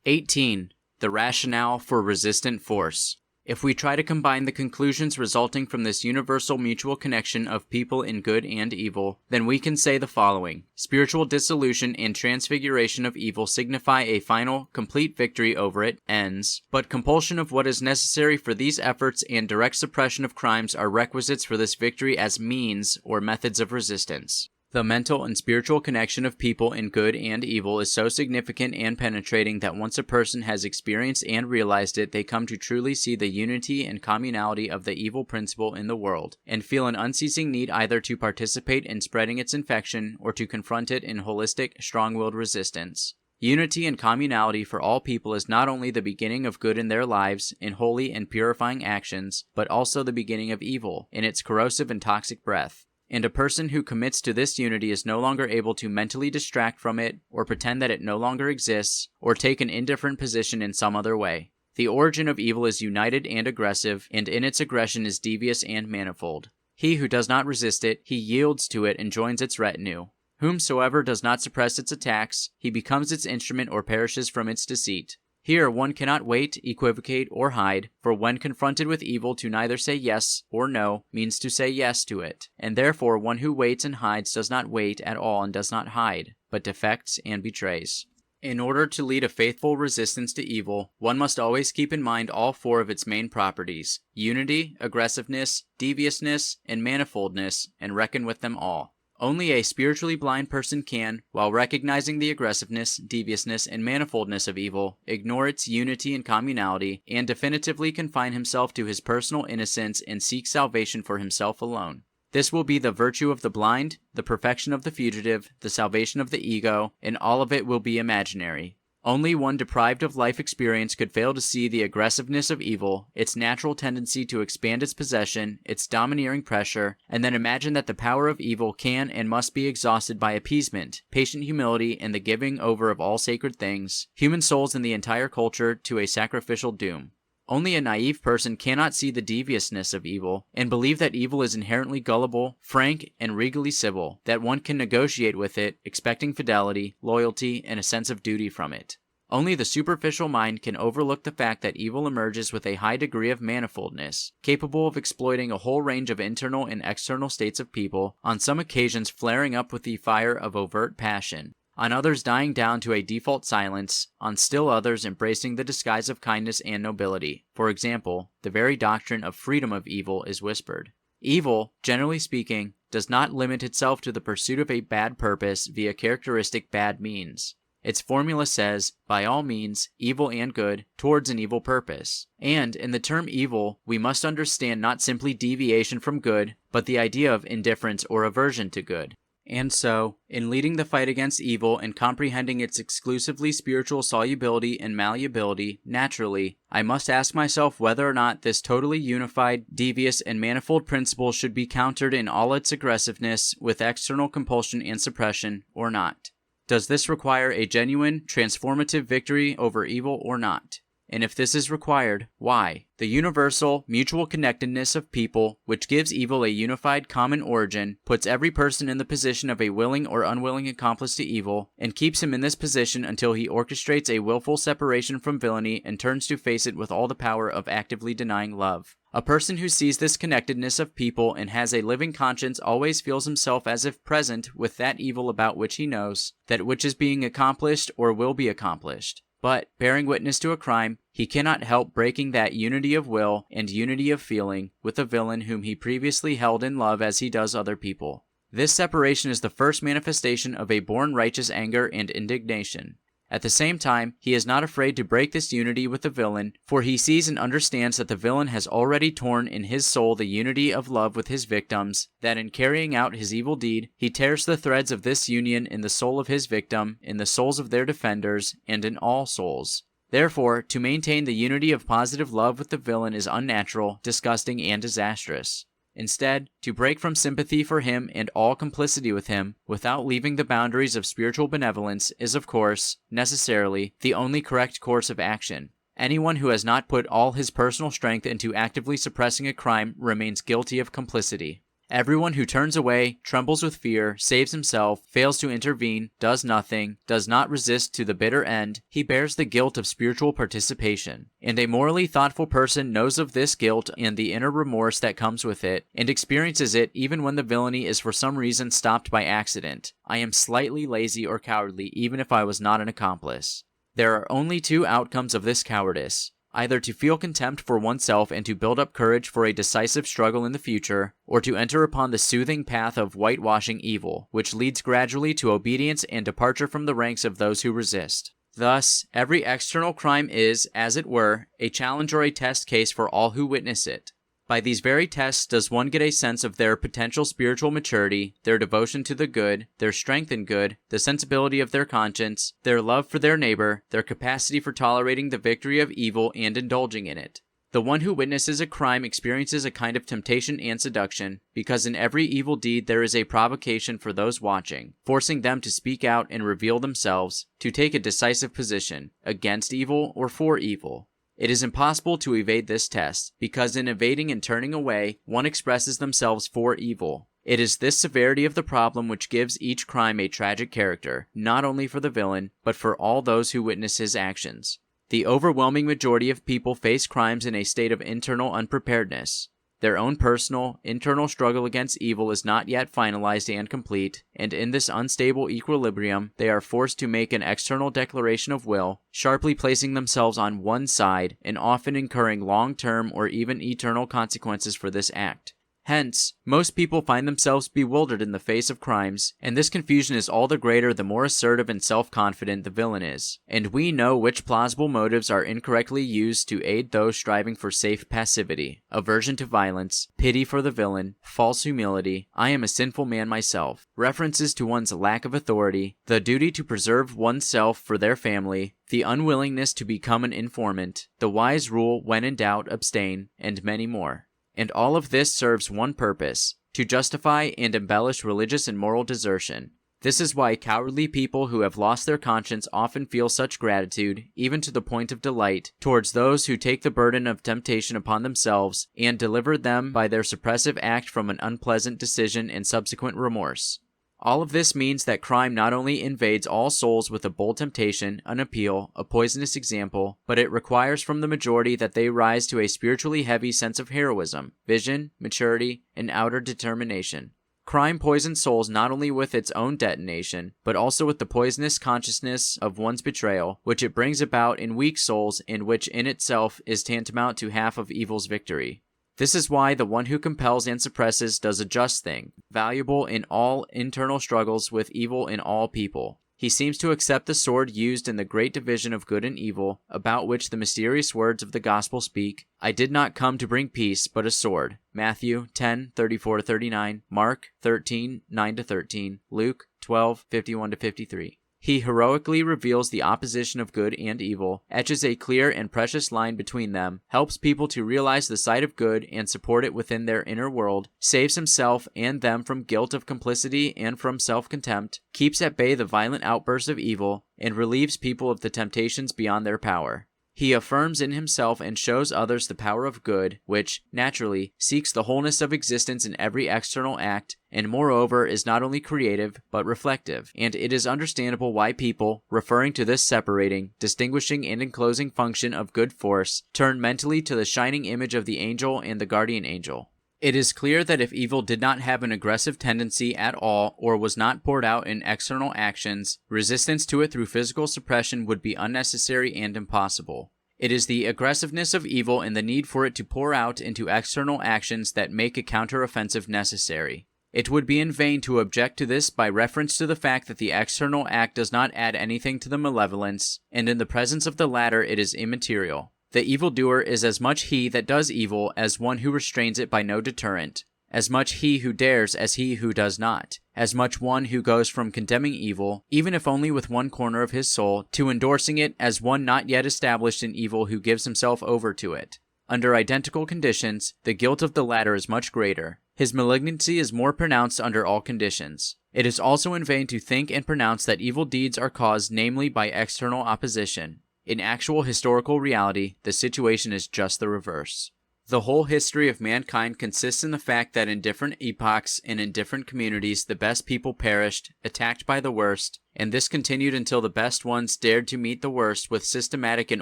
18. The rationale for resistant force. If we try to combine the conclusions resulting from this universal mutual connection of people in good and evil, then we can say the following. Spiritual dissolution and transfiguration of evil signify a final, complete victory over it, ends, but compulsion of what is necessary for these efforts and direct suppression of crimes are requisites for this victory as means or methods of resistance. The mental and spiritual connection of people in good and evil is so significant and penetrating that once a person has experienced and realized it, they come to truly see the unity and communality of the evil principle in the world, and feel an unceasing need either to participate in spreading its infection or to confront it in holistic, strong-willed resistance. Unity and communality for all people is not only the beginning of good in their lives, in holy and purifying actions, but also the beginning of evil, in its corrosive and toxic breath. And a person who commits to this unity is no longer able to mentally distract from it, or pretend that it no longer exists, or take an indifferent position in some other way. The origin of evil is united and aggressive, and in its aggression is devious and manifold. He who does not resist it, he yields to it and joins its retinue. Whomsoever does not suppress its attacks, he becomes its instrument or perishes from its deceit. Here one cannot wait, equivocate, or hide, for when confronted with evil to neither say yes or no means to say yes to it, and therefore one who waits and hides does not wait at all and does not hide, but defects and betrays. In order to lead a faithful resistance to evil, one must always keep in mind all four of its main properties: unity, aggressiveness, deviousness, and manifoldness, and reckon with them all. Only a spiritually blind person can, while recognizing the aggressiveness, deviousness, and manifoldness of evil, ignore its unity and communality, and definitively confine himself to his personal innocence and seek salvation for himself alone. This will be the virtue of the blind, the perfection of the fugitive, the salvation of the ego, and all of it will be imaginary. Only one deprived of life experience could fail to see the aggressiveness of evil, its natural tendency to expand its possession, its domineering pressure, and then imagine that the power of evil can and must be exhausted by appeasement, patient humility, and the giving over of all sacred things, human souls and the entire culture, to a sacrificial doom. Only a naive person cannot see the deviousness of evil, and believe that evil is inherently gullible, frank, and regally civil, that one can negotiate with it, expecting fidelity, loyalty, and a sense of duty from it. Only the superficial mind can overlook the fact that evil emerges with a high degree of manifoldness, capable of exploiting a whole range of internal and external states of people, on some occasions flaring up with the fire of overt passion, on others dying down to a default silence, on still others embracing the disguise of kindness and nobility. For example, the very doctrine of freedom of evil is whispered. Evil, generally speaking, does not limit itself to the pursuit of a bad purpose via characteristic bad means. Its formula says, by all means, evil and good, towards an evil purpose. And in the term evil, we must understand not simply deviation from good, but the idea of indifference or aversion to good. And so, in leading the fight against evil and comprehending its exclusively spiritual solubility and malleability, naturally, I must ask myself whether or not this totally unified, devious, and manifold principle should be countered in all its aggressiveness with external compulsion and suppression, or not. Does this require a genuine, transformative victory over evil or not? And if this is required, why? The universal, mutual connectedness of people, which gives evil a unified common origin, puts every person in the position of a willing or unwilling accomplice to evil, and keeps him in this position until he orchestrates a willful separation from villainy and turns to face it with all the power of actively denying love. A person who sees this connectedness of people and has a living conscience always feels himself as if present with that evil about which he knows, that which is being accomplished or will be accomplished. But, bearing witness to a crime, he cannot help breaking that unity of will and unity of feeling with a villain whom he previously held in love as he does other people. This separation is the first manifestation of a born righteous anger and indignation. At the same time, he is not afraid to break this unity with the villain, for he sees and understands that the villain has already torn in his soul the unity of love with his victims, that in carrying out his evil deed, he tears the threads of this union in the soul of his victim, in the souls of their defenders, and in all souls. Therefore, to maintain the unity of positive love with the villain is unnatural, disgusting, and disastrous. Instead, to break from sympathy for him and all complicity with him, without leaving the boundaries of spiritual benevolence, is of course, necessarily, the only correct course of action. Anyone who has not put all his personal strength into actively suppressing a crime remains guilty of complicity. Everyone who turns away, trembles with fear, saves himself, fails to intervene, does nothing, does not resist to the bitter end, he bears the guilt of spiritual participation. And a morally thoughtful person knows of this guilt and the inner remorse that comes with it, and experiences it even when the villainy is for some reason stopped by accident. I am slightly lazy or cowardly even if I was not an accomplice. There are only two outcomes of this cowardice. Either to feel contempt for oneself and to build up courage for a decisive struggle in the future, or to enter upon the soothing path of whitewashing evil, which leads gradually to obedience and departure from the ranks of those who resist. Thus, every external crime is, as it were, a challenge or a test case for all who witness it. By these very tests does one get a sense of their potential spiritual maturity, their devotion to the good, their strength in good, the sensibility of their conscience, their love for their neighbor, their capacity for tolerating the victory of evil and indulging in it. The one who witnesses a crime experiences a kind of temptation and seduction, because in every evil deed there is a provocation for those watching, forcing them to speak out and reveal themselves, to take a decisive position, against evil or for evil. It is impossible to evade this test, because in evading and turning away, one expresses themselves for evil. It is this severity of the problem which gives each crime a tragic character, not only for the villain, but for all those who witness his actions. The overwhelming majority of people face crimes in a state of internal unpreparedness. Their own personal, internal struggle against evil is not yet finalized and complete, and in this unstable equilibrium, they are forced to make an external declaration of will, sharply placing themselves on one side, and often incurring long-term or even eternal consequences for this act. Hence, most people find themselves bewildered in the face of crimes, and this confusion is all the greater the more assertive and self-confident the villain is. And we know which plausible motives are incorrectly used to aid those striving for safe passivity: aversion to violence, pity for the villain, false humility, I am a sinful man myself, references to one's lack of authority, the duty to preserve oneself for their family, the unwillingness to become an informant, the wise rule when in doubt abstain, and many more. And all of this serves one purpose: to justify and embellish religious and moral desertion. This is why cowardly people who have lost their conscience often feel such gratitude, even to the point of delight, towards those who take the burden of temptation upon themselves and deliver them by their suppressive act from an unpleasant decision and subsequent remorse. All of this means that crime not only invades all souls with a bold temptation, an appeal, a poisonous example, but it requires from the majority that they rise to a spiritually heavy sense of heroism, vision, maturity, and outer determination. Crime poisons souls not only with its own detonation, but also with the poisonous consciousness of one's betrayal, which it brings about in weak souls and which in itself is tantamount to half of evil's victory. This is why the one who compels and suppresses does a just thing, valuable in all internal struggles with evil in all people. He seems to accept the sword used in the great division of good and evil, about which the mysterious words of the gospel speak: I did not come to bring peace, but a sword. Matthew 10:34-39, Mark 13:9-13, Luke 12:51-53. He heroically reveals the opposition of good and evil, etches a clear and precious line between them, helps people to realize the sight of good and support it within their inner world, saves himself and them from guilt of complicity and from self-contempt, keeps at bay the violent outbursts of evil, and relieves people of the temptations beyond their power. He affirms in himself and shows others the power of good, which, naturally, seeks the wholeness of existence in every external act, and moreover is not only creative, but reflective. And it is understandable why people, referring to this separating, distinguishing, and enclosing function of good force, turn mentally to the shining image of the angel and the guardian angel. It is clear that if evil did not have an aggressive tendency at all, or was not poured out in external actions, resistance to it through physical suppression would be unnecessary and impossible. It is the aggressiveness of evil and the need for it to pour out into external actions that make a counteroffensive necessary. It would be in vain to object to this by reference to the fact that the external act does not add anything to the malevolence, and in the presence of the latter it is immaterial. The evildoer is as much he that does evil as one who restrains it by no deterrent, as much he who dares as he who does not, as much one who goes from condemning evil, even if only with one corner of his soul, to endorsing it as one not yet established in evil who gives himself over to it. Under identical conditions, the guilt of the latter is much greater. His malignancy is more pronounced under all conditions. It is also in vain to think and pronounce that evil deeds are caused namely by external opposition. In actual historical reality, the situation is just the reverse. The whole history of mankind consists in the fact that in different epochs and in different communities, the best people perished, attacked by the worst, and this continued until the best ones dared to meet the worst with systematic and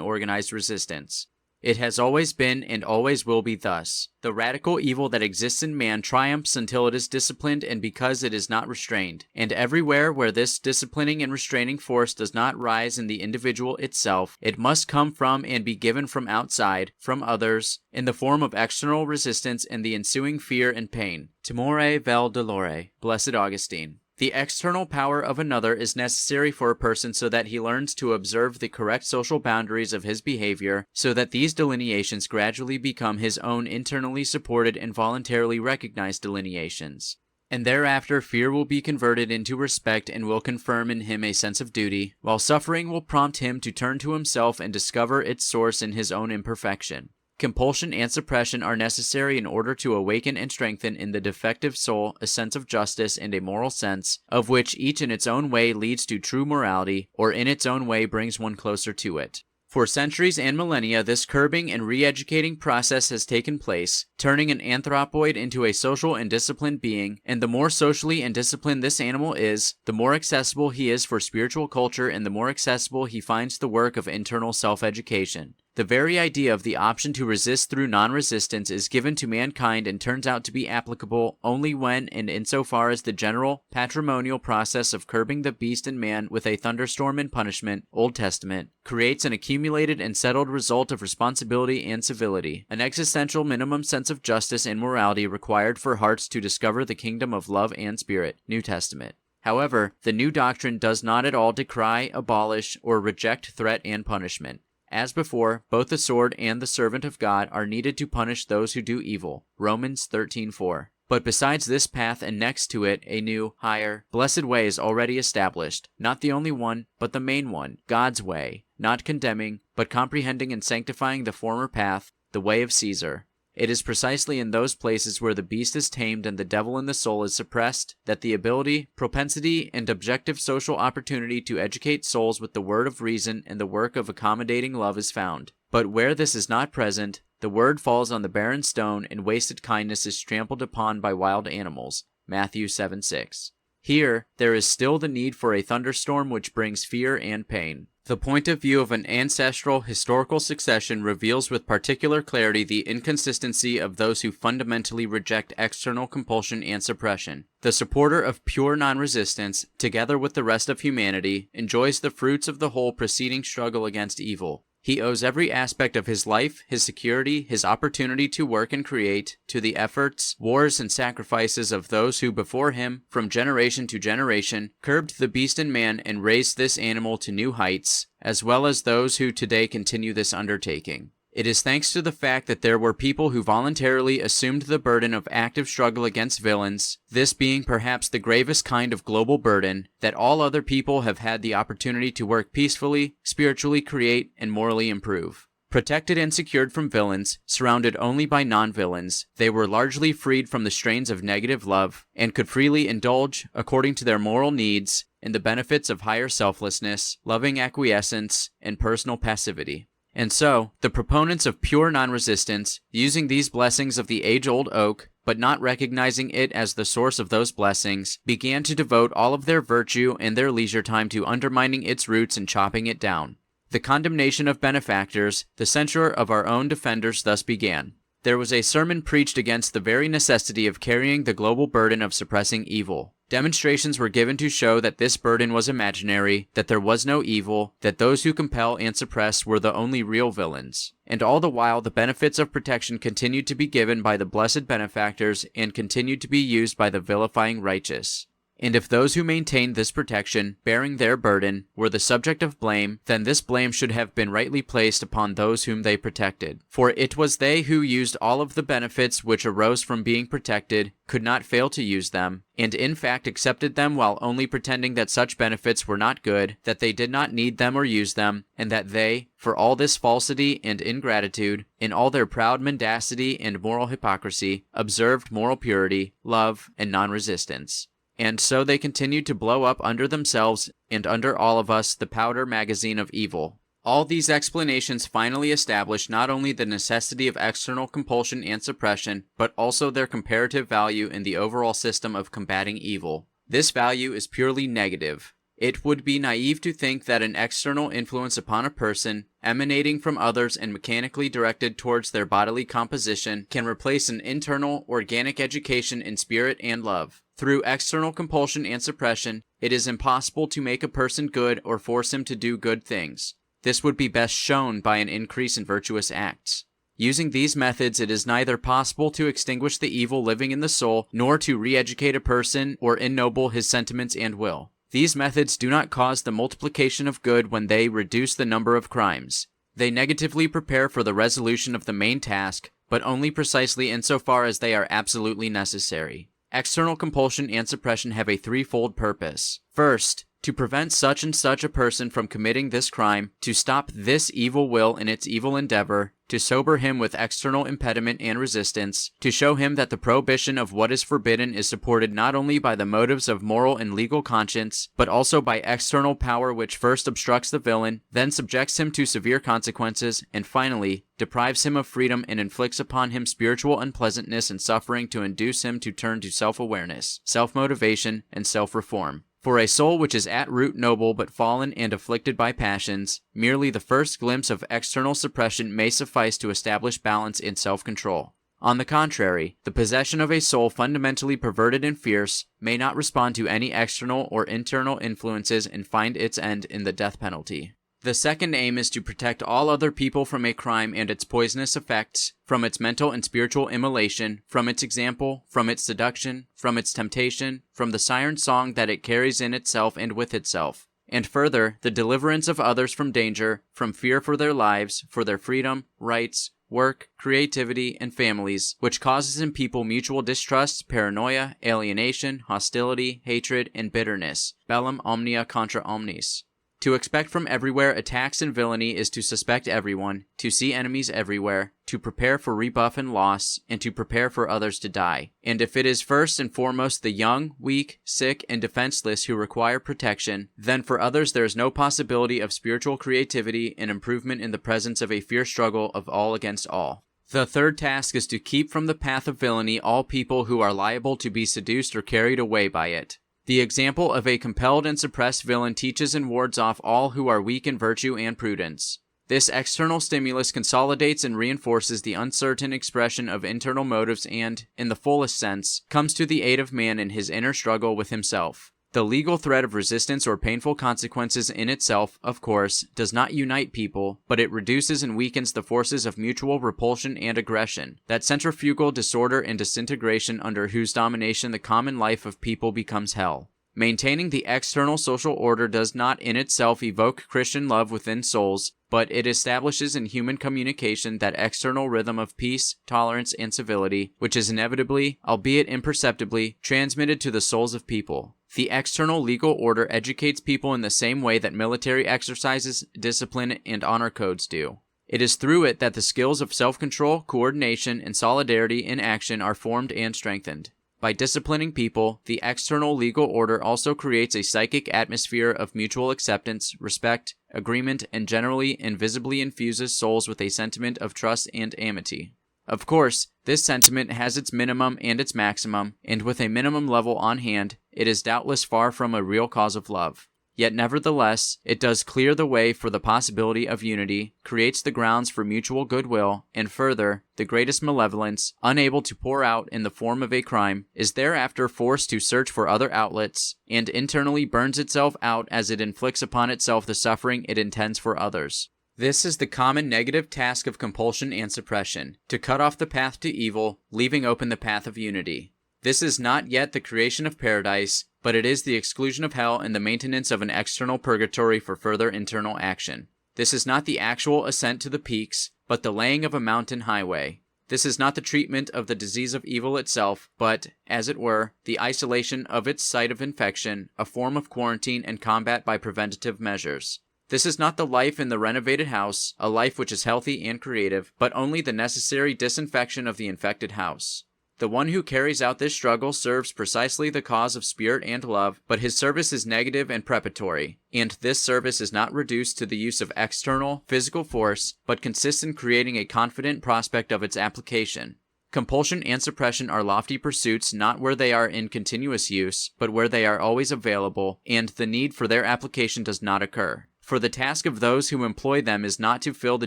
organized resistance. It has always been and always will be thus. The radical evil that exists in man triumphs until it is disciplined and because it is not restrained. And everywhere where this disciplining and restraining force does not rise in the individual itself, it must come from and be given from outside, from others, in the form of external resistance and the ensuing fear and pain. Timore vel dolore. Blessed Augustine. The external power of another is necessary for a person so that he learns to observe the correct social boundaries of his behavior, so that these delineations gradually become his own internally supported and voluntarily recognized delineations. And thereafter fear will be converted into respect and will confirm in him a sense of duty, while suffering will prompt him to turn to himself and discover its source in his own imperfection. Compulsion and suppression are necessary in order to awaken and strengthen in the defective soul a sense of justice and a moral sense, of which each in its own way leads to true morality, or in its own way brings one closer to it. For centuries and millennia, this curbing and re-educating process has taken place, turning an anthropoid into a social and disciplined being, and the more socially and disciplined this animal is, the more accessible he is for spiritual culture and the more accessible he finds the work of internal self-education. The very idea of the option to resist through non-resistance is given to mankind and turns out to be applicable only when and insofar as the general, patrimonial process of curbing the beast in man with a thunderstorm and punishment, Old Testament, creates an accumulated and settled result of responsibility and civility, an existential minimum sense of justice and morality required for hearts to discover the kingdom of love and spirit, New Testament. However, the new doctrine does not at all decry, abolish, or reject threat and punishment. As before, both the sword and the servant of God are needed to punish those who do evil. Romans 13:4. But besides this path and next to it, a new, higher, blessed way is already established. Not the only one, but the main one, God's way. Not condemning, but comprehending and sanctifying the former path, the way of Caesar. It is precisely in those places where the beast is tamed and the devil in the soul is suppressed that the ability, propensity, and objective social opportunity to educate souls with the word of reason and the work of accommodating love is found. But where this is not present, the word falls on the barren stone and wasted kindness is trampled upon by wild animals. Matthew 7:6. Here, there is still the need for a thunderstorm which brings fear and pain. The point of view of an ancestral historical succession reveals with particular clarity the inconsistency of those who fundamentally reject external compulsion and suppression. The supporter of pure non-resistance, together with the rest of humanity, enjoys the fruits of the whole preceding struggle against evil. He owes every aspect of his life, his security, his opportunity to work and create, to the efforts, wars, and sacrifices of those who before him, from generation to generation, curbed the beast in man and raised this animal to new heights, as well as those who today continue this undertaking. It is thanks to the fact that there were people who voluntarily assumed the burden of active struggle against villains, this being perhaps the gravest kind of global burden, that all other people have had the opportunity to work peacefully, spiritually create, and morally improve. Protected and secured from villains, surrounded only by non-villains, they were largely freed from the strains of negative love, and could freely indulge, according to their moral needs, in the benefits of higher selflessness, loving acquiescence, and personal passivity. And so, the proponents of pure non-resistance, using these blessings of the age-old oak, but not recognizing it as the source of those blessings, began to devote all of their virtue and their leisure time to undermining its roots and chopping it down. The condemnation of benefactors, the censure of our own defenders thus began. There was a sermon preached against the very necessity of carrying the global burden of suppressing evil. Demonstrations were given to show that this burden was imaginary, that there was no evil, that those who compel and suppress were the only real villains. And all the while the benefits of protection continued to be given by the blessed benefactors and continued to be used by the vilifying righteous. And if those who maintained this protection, bearing their burden, were the subject of blame, then this blame should have been rightly placed upon those whom they protected. For it was they who used all of the benefits which arose from being protected, could not fail to use them, and in fact accepted them while only pretending that such benefits were not good, that they did not need them or use them, and that they, for all this falsity and ingratitude, in all their proud mendacity and moral hypocrisy, observed moral purity, love, and non-resistance. And so they continued to blow up under themselves and under all of us the powder magazine of evil. All these explanations finally establish not only the necessity of external compulsion and suppression, but also their comparative value in the overall system of combating evil. This value is purely negative. It would be naive to think that an external influence upon a person, emanating from others and mechanically directed towards their bodily composition, can replace an internal, organic education in spirit and love. Through external compulsion and suppression, it is impossible to make a person good or force him to do good things. This would be best shown by an increase in virtuous acts. Using these methods, it is neither possible to extinguish the evil living in the soul, nor to re-educate a person or ennoble his sentiments and will. These methods do not cause the multiplication of good when they reduce the number of crimes. They negatively prepare for the resolution of the main task, but only precisely insofar as they are absolutely necessary. External compulsion and suppression have a threefold purpose. First, to prevent such and such a person from committing this crime, to stop this evil will in its evil endeavor, to sober him with external impediment and resistance, to show him that the prohibition of what is forbidden is supported not only by the motives of moral and legal conscience, but also by external power which first obstructs the villain, then subjects him to severe consequences, and finally, deprives him of freedom and inflicts upon him spiritual unpleasantness and suffering to induce him to turn to self-awareness, self-motivation, and self-reform. For a soul which is at root noble but fallen and afflicted by passions, merely the first glimpse of external suppression may suffice to establish balance and self-control. On the contrary, the possession of a soul fundamentally perverted and fierce may not respond to any external or internal influences and find its end in the death penalty. The second aim is to protect all other people from a crime and its poisonous effects, from its mental and spiritual immolation, from its example, from its seduction, from its temptation, from the siren song that it carries in itself and with itself, and further, the deliverance of others from danger, from fear for their lives, for their freedom, rights, work, creativity, and families, which causes in people mutual distrust, paranoia, alienation, hostility, hatred, and bitterness. Bellum omnia contra omnes. To expect from everywhere attacks and villainy is to suspect everyone, to see enemies everywhere, to prepare for rebuff and loss, and to prepare for others to die. And if it is first and foremost the young, weak, sick, and defenseless who require protection, then for others there is no possibility of spiritual creativity and improvement in the presence of a fierce struggle of all against all. The third task is to keep from the path of villainy all people who are liable to be seduced or carried away by it. The example of a compelled and suppressed villain teaches and wards off all who are weak in virtue and prudence. This external stimulus consolidates and reinforces the uncertain expression of internal motives and, in the fullest sense, comes to the aid of man in his inner struggle with himself. The legal threat of resistance or painful consequences in itself, of course, does not unite people, but it reduces and weakens the forces of mutual repulsion and aggression, that centrifugal disorder and disintegration under whose domination the common life of people becomes hell. Maintaining the external social order does not in itself evoke Christian love within souls, but it establishes in human communication that external rhythm of peace, tolerance, and civility, which is inevitably, albeit imperceptibly, transmitted to the souls of people. The external legal order educates people in the same way that military exercises, discipline, and honor codes do. It is through it that the skills of self-control, coordination, and solidarity in action are formed and strengthened. By disciplining people, the external legal order also creates a psychic atmosphere of mutual acceptance, respect, agreement, and generally and visibly infuses souls with a sentiment of trust and amity. Of course, this sentiment has its minimum and its maximum, and with a minimum level on hand, it is doubtless far from a real cause of love. Yet nevertheless, it does clear the way for the possibility of unity, creates the grounds for mutual goodwill, and further, the greatest malevolence, unable to pour out in the form of a crime, is thereafter forced to search for other outlets, and internally burns itself out as it inflicts upon itself the suffering it intends for others. This is the common negative task of compulsion and suppression, to cut off the path to evil, leaving open the path of unity. This is not yet the creation of paradise, but it is the exclusion of hell and the maintenance of an external purgatory for further internal action. This is not the actual ascent to the peaks, but the laying of a mountain highway. This is not the treatment of the disease of evil itself, but, as it were, the isolation of its site of infection, a form of quarantine and combat by preventative measures. This is not the life in the renovated house, a life which is healthy and creative, but only the necessary disinfection of the infected house. The one who carries out this struggle serves precisely the cause of spirit and love, but his service is negative and preparatory, and this service is not reduced to the use of external, physical force, but consists in creating a confident prospect of its application. Compulsion and suppression are lofty pursuits not where they are in continuous use, but where they are always available, and the need for their application does not occur. For the task of those who employ them is not to fill the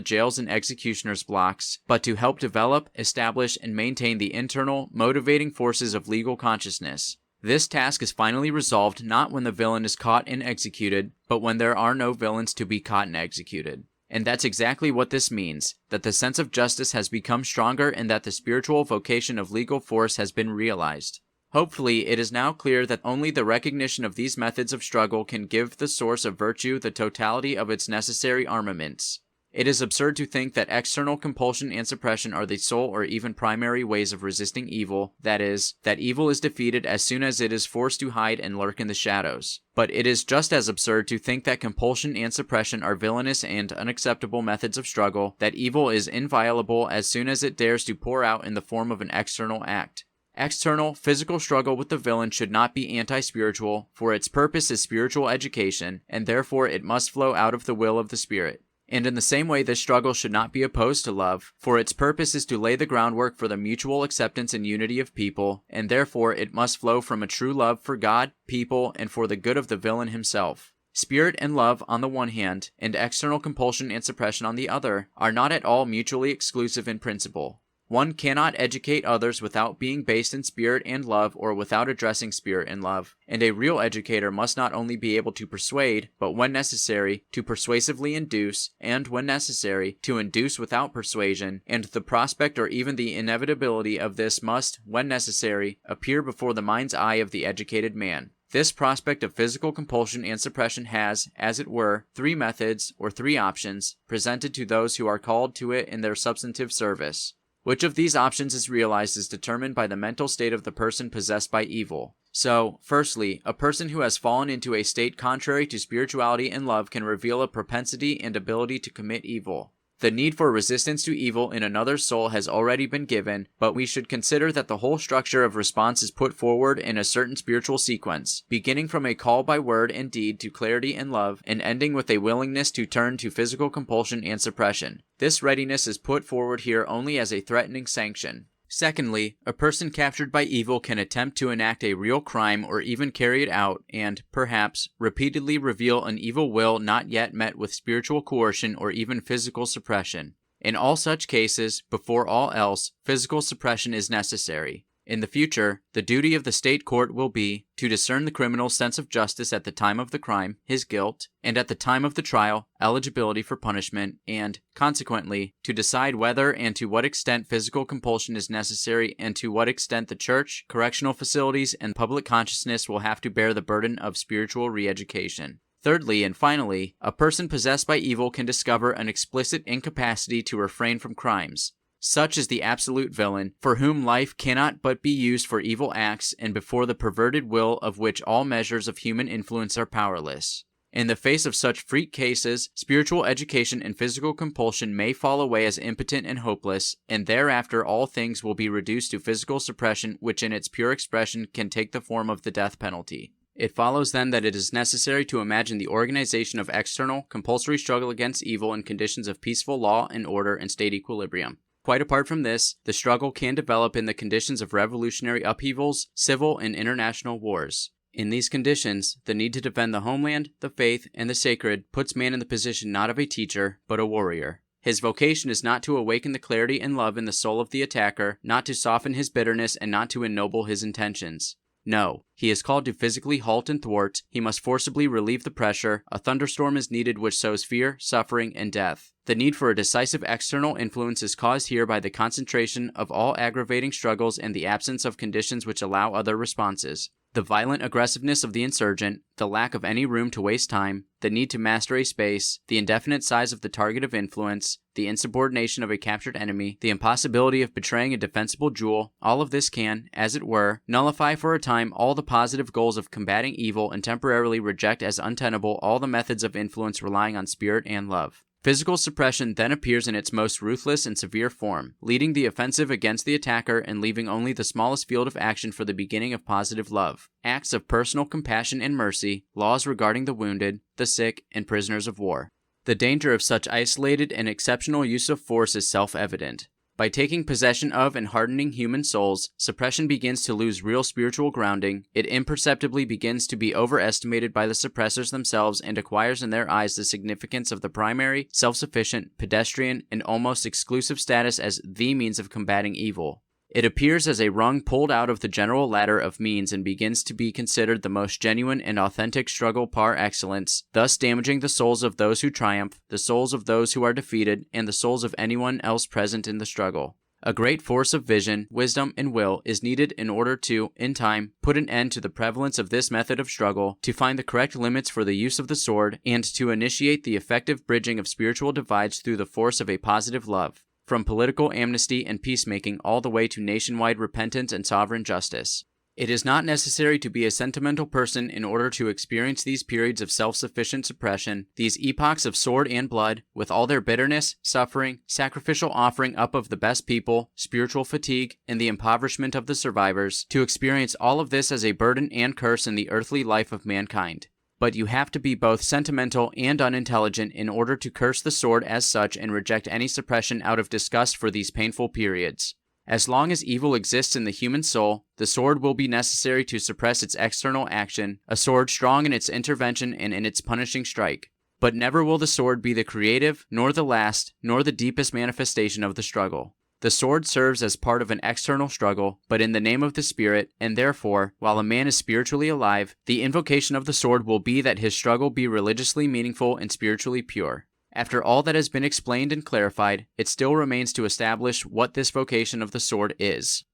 jails and executioners' blocks, but to help develop, establish, and maintain the internal, motivating forces of legal consciousness. This task is finally resolved not when the villain is caught and executed, but when there are no villains to be caught and executed. And that's exactly what this means, that the sense of justice has become stronger and that the spiritual vocation of legal force has been realized. Hopefully, it is now clear that only the recognition of these methods of struggle can give the source of virtue the totality of its necessary armaments. It is absurd to think that external compulsion and suppression are the sole or even primary ways of resisting evil, that is, that evil is defeated as soon as it is forced to hide and lurk in the shadows. But it is just as absurd to think that compulsion and suppression are villainous and unacceptable methods of struggle, that evil is inviolable as soon as it dares to pour out in the form of an external act. External, physical struggle with the villain should not be anti-spiritual, for its purpose is spiritual education, and therefore it must flow out of the will of the Spirit. And in the same way, this struggle should not be opposed to love, for its purpose is to lay the groundwork for the mutual acceptance and unity of people, and therefore it must flow from a true love for God, people, and for the good of the villain himself. Spirit and love on the one hand, and external compulsion and suppression on the other, are not at all mutually exclusive in principle. One cannot educate others without being based in spirit and love or without addressing spirit and love, and a real educator must not only be able to persuade, but when necessary, to persuasively induce, and when necessary, to induce without persuasion, and the prospect or even the inevitability of this must, when necessary, appear before the mind's eye of the educated man. This prospect of physical compulsion and suppression has, as it were, three methods, or three options, presented to those who are called to it in their substantive service. Which of these options is realized is determined by the mental state of the person possessed by evil. So, firstly, a person who has fallen into a state contrary to spirituality and love can reveal a propensity and ability to commit evil. The need for resistance to evil in another's soul has already been given, but we should consider that the whole structure of response is put forward in a certain spiritual sequence, beginning from a call by word and deed to clarity and love, and ending with a willingness to turn to physical compulsion and suppression. This readiness is put forward here only as a threatening sanction. Secondly, a person captured by evil can attempt to enact a real crime or even carry it out and, perhaps, repeatedly reveal an evil will not yet met with spiritual coercion or even physical suppression. In all such cases, before all else, physical suppression is necessary. In the future, the duty of the state court will be to discern the criminal's sense of justice at the time of the crime, his guilt, and at the time of the trial, eligibility for punishment, and, consequently, to decide whether and to what extent physical compulsion is necessary and to what extent the church, correctional facilities, and public consciousness will have to bear the burden of spiritual re-education. Thirdly, and finally, a person possessed by evil can discover an explicit incapacity to refrain from crimes. Such is the absolute villain, for whom life cannot but be used for evil acts and before the perverted will of which all measures of human influence are powerless. In the face of such freak cases, spiritual education and physical compulsion may fall away as impotent and hopeless, and thereafter all things will be reduced to physical suppression, which in its pure expression can take the form of the death penalty. It follows then that it is necessary to imagine the organization of external, compulsory struggle against evil in conditions of peaceful law and order and state equilibrium. Quite apart from this, the struggle can develop in the conditions of revolutionary upheavals, civil and international wars. In these conditions, the need to defend the homeland, the faith, and the sacred puts man in the position not of a teacher, but a warrior. His vocation is not to awaken the clarity and love in the soul of the attacker, not to soften his bitterness, and not to ennoble his intentions. No, he is called to physically halt and thwart. He must forcibly relieve the pressure. A thunderstorm is needed which sows fear, suffering, and death. The need for a decisive external influence is caused here by the concentration of all aggravating struggles and the absence of conditions which allow other responses. The violent aggressiveness of the insurgent, the lack of any room to waste time, the need to master a space, the indefinite size of the target of influence, the insubordination of a captured enemy, the impossibility of betraying a defensible jewel, all of this can, as it were, nullify for a time all the positive goals of combating evil and temporarily reject as untenable all the methods of influence relying on spirit and love. Physical suppression then appears in its most ruthless and severe form, leading the offensive against the attacker and leaving only the smallest field of action for the beginning of positive love, acts of personal compassion and mercy, laws regarding the wounded, the sick, and prisoners of war. The danger of such isolated and exceptional use of force is self-evident. By taking possession of and hardening human souls, suppression begins to lose real spiritual grounding, it imperceptibly begins to be overestimated by the suppressors themselves and acquires in their eyes the significance of the primary, self-sufficient, pedestrian, and almost exclusive status as the means of combating evil. It appears as a rung pulled out of the general ladder of means and begins to be considered the most genuine and authentic struggle par excellence, thus damaging the souls of those who triumph, the souls of those who are defeated, and the souls of anyone else present in the struggle. A great force of vision, wisdom, and will is needed in order to, in time, put an end to the prevalence of this method of struggle, to find the correct limits for the use of the sword, and to initiate the effective bridging of spiritual divides through the force of a positive love, from political amnesty and peacemaking all the way to nationwide repentance and sovereign justice. It is not necessary to be a sentimental person in order to experience these periods of self-sufficient suppression, these epochs of sword and blood, with all their bitterness, suffering, sacrificial offering up of the best people, spiritual fatigue, and the impoverishment of the survivors, to experience all of this as a burden and curse in the earthly life of mankind. But you have to be both sentimental and unintelligent in order to curse the sword as such and reject any suppression out of disgust for these painful periods. As long as evil exists in the human soul, the sword will be necessary to suppress its external action, a sword strong in its intervention and in its punishing strike. But never will the sword be the creative, nor the last, nor the deepest manifestation of the struggle. The sword serves as part of an external struggle, but in the name of the Spirit, and therefore, while a man is spiritually alive, the invocation of the sword will be that his struggle be religiously meaningful and spiritually pure. After all that has been explained and clarified, it still remains to establish what this vocation of the sword is.